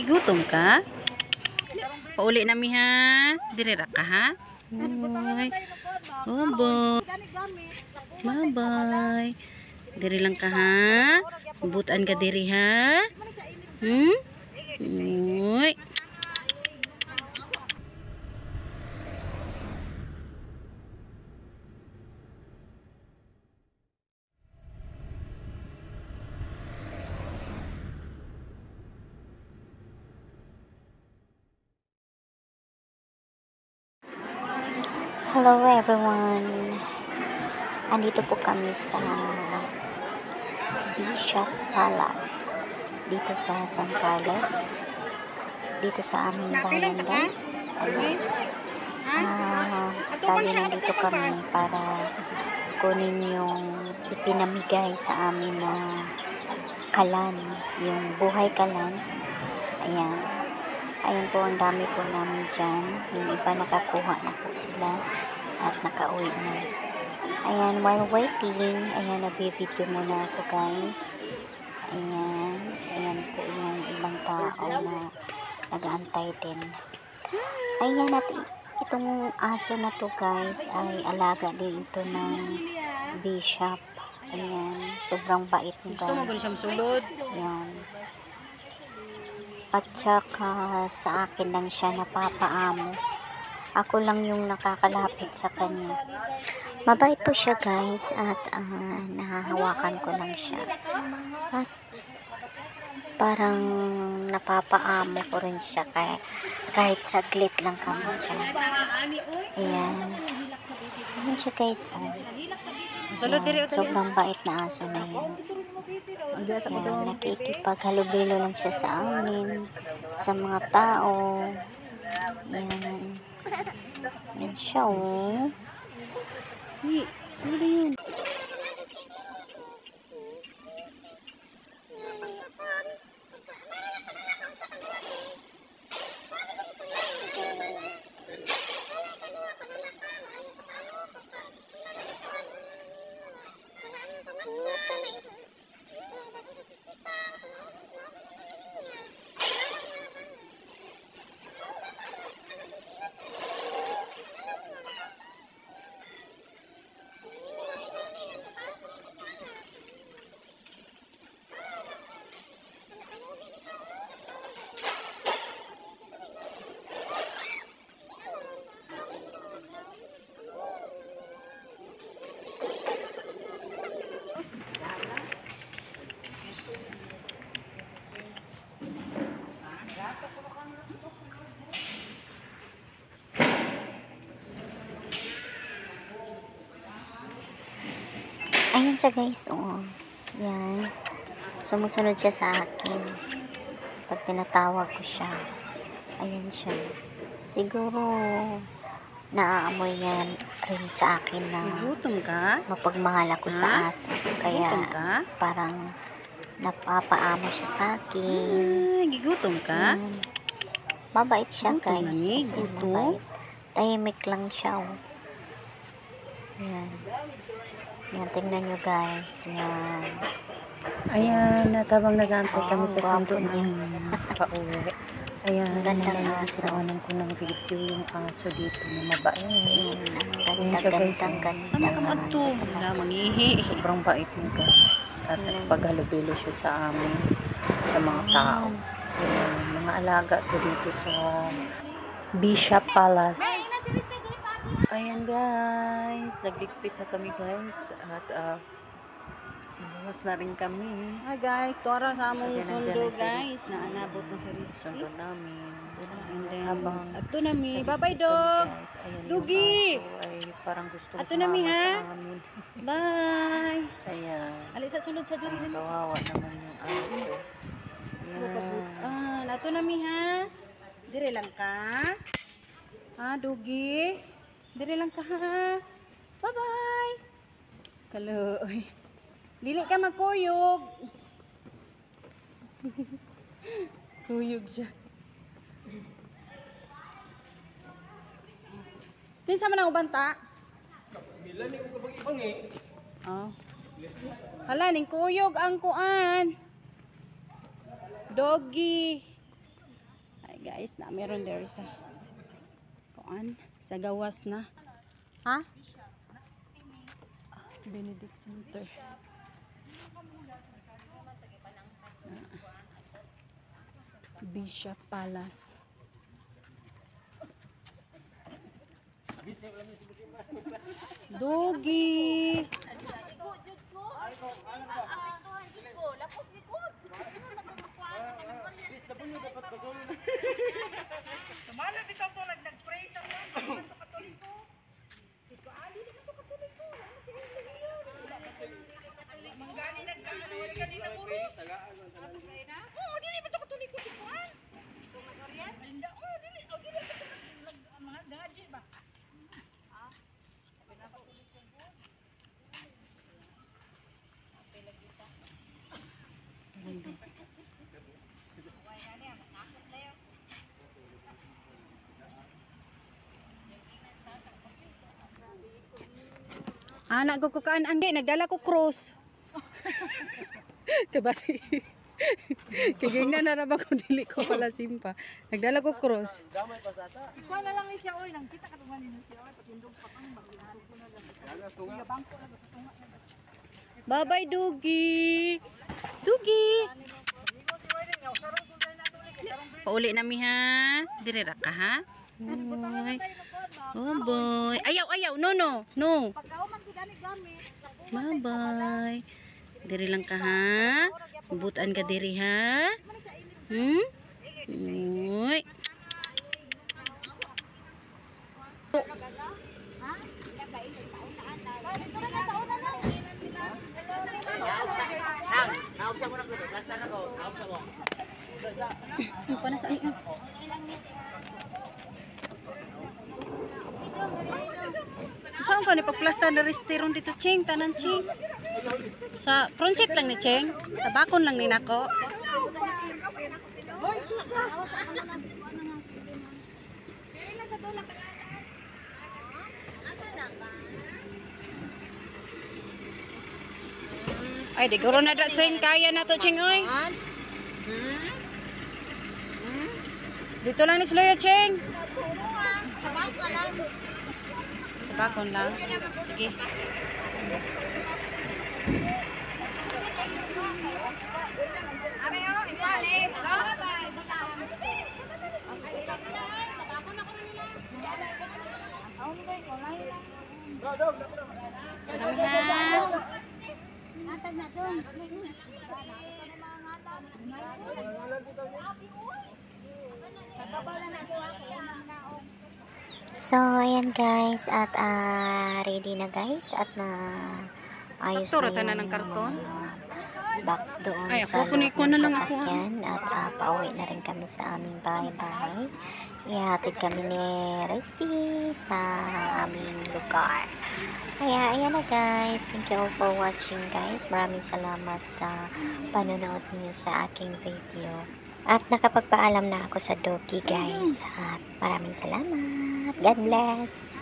Gigutom ka? Pauli na mi ha. Dire ra ka ha. Hoy. Bye bye. Dire lang ka ha. Butan ka diri ha. Hoy. Hello everyone! Andito po kami sa Bishop Palace dito sa San Carlos, dito sa aming bayan guys. Bali nandito kami para kunin yung ipinamigay sa amin na kalan, yung buhay kalan. Ayan po, ang dami po namin dyan. Yung iba nakakuha na po sila at nakauwi na. Ayan, while waiting, ayan, nag-video muna ako guys. Ayan po yung ibang tao na nag-aantay din. Ayan, at itong aso na to guys ay alaga din ito ng bishop. Ayan, sobrang bait ni guys. Gusto mo siyang sulod? Ayan. At saka sa akin lang siya napapaamo. Ako lang yung nakakalapit sa kanya. Mabait po siya guys at nahahawakan ko lang siya. At parang napapaamo ko rin siya kahit saglit lang kami siya. Ayan. Ayan siya guys. Ayan, sobrang bait na aso na yan. Yan, nakikipaghalubilo lang siya sa amin, sa mga tao. Yan. Yan siya, oh. Ano yun? Ayan siya guys, oh. Yan. Sumusunod siya sa akin. Pag tinatawag ko siya. Ayan siya. Siguro, naaamoy niya rin sa akin na Gigutom ka? mapagmahal ako sa aso. Kaya, parang napapaamo siya sa akin. Gigutom ka? Yan. Mabait siya guys. Gutom? Tahimik lang siya, oh. Yan. Yan, tingnan nyo guys. Yan. Ayan, tabang nag-aantay kami sa sundo niya. Pauwi. Ayan, gandang aso. Naanan ko ng video yung aso dito na mabait. Ayan, gandang Sama ka madto. Wala, mangihi. Sobrang bait mo guys. At paghalubilo siya sa amin, sa mga tao. Ayan, mga alaga to dito sa Bishop Palace. Ayan guys, nagligpit na kami guys at bumas na rin kami. Hi guys, tuwara sa among sundo si guys, na anabot na sa Rizky. Sundo namin. Habang ato nami, bye-bye dog. Dugi. Ay parang gusto Ato nami ha. sa amin. Bye. Ayan. Ali sa sulod sa diri. Kawawa naman yung aso. Ayan. Ato nami ha. Dire lang ka. Ha, Dugi. Dire lang ka ha. Bye-bye. Kaloy. Dili ka magkuyog. Kuyog siya. Pinsa man ang ubanta? Bilan ni ko kapag ipangi. Oh. Hala, ning kuyog ang kuan. Doggy. guys na meron there sa kuan sa gawas na. Ha? Benedict Center. Bishop Palace. Dogi. Anak ko kukaan angge nagdala ko cross. Kabasi. Kigingnan na ra ba ko dili ko pala simpa. Nagdala ko cross. Ikaw na lang siya oy, nang kita ka duman ninyo siya oy, patindog pa kang maglahat ko na lang. Bangko na tunga na. Bye-bye Dugi. Dugi. Pauli na mi ha. Dire ra ka ha. Oy. Oh boy. Ayaw ayaw. No no. No. Pagkauman ko gani gamit. Bye-bye. Diri lang ka ha. Bubutan ka diri ha. Hmm? Uy. Dito na sa una na. Naubsa ko na ko, last na ko, naubsa mo. Ano pa na sa iyo? Saan ka ni pagplasta na restaurant dito, Cheng? Tanan, Cheng? Sa front seat lang ni Cheng? Sa bakon lang ni nako? Ay, di guro na da, Cheng. Kaya na to, Cheng, oy. Dito lang ni Sloya, Cheng. Sa bakon lang. Sige. So, ayan guys, at ready na guys, at na ayos Sakto, na rata na yung ng karton? box doon Ay, sa ako, loob kunin ko na ng lang ako, sasakyan, at pauwi na rin kami sa aming bahay-bahay. Ihatid kami ni Resty sa aming lugar. Kaya, ayan na guys, thank you all for watching guys. Maraming salamat sa panonood niyo sa aking video. At nakapagpaalam na ako sa Dogi guys. At maraming salamat. God bless.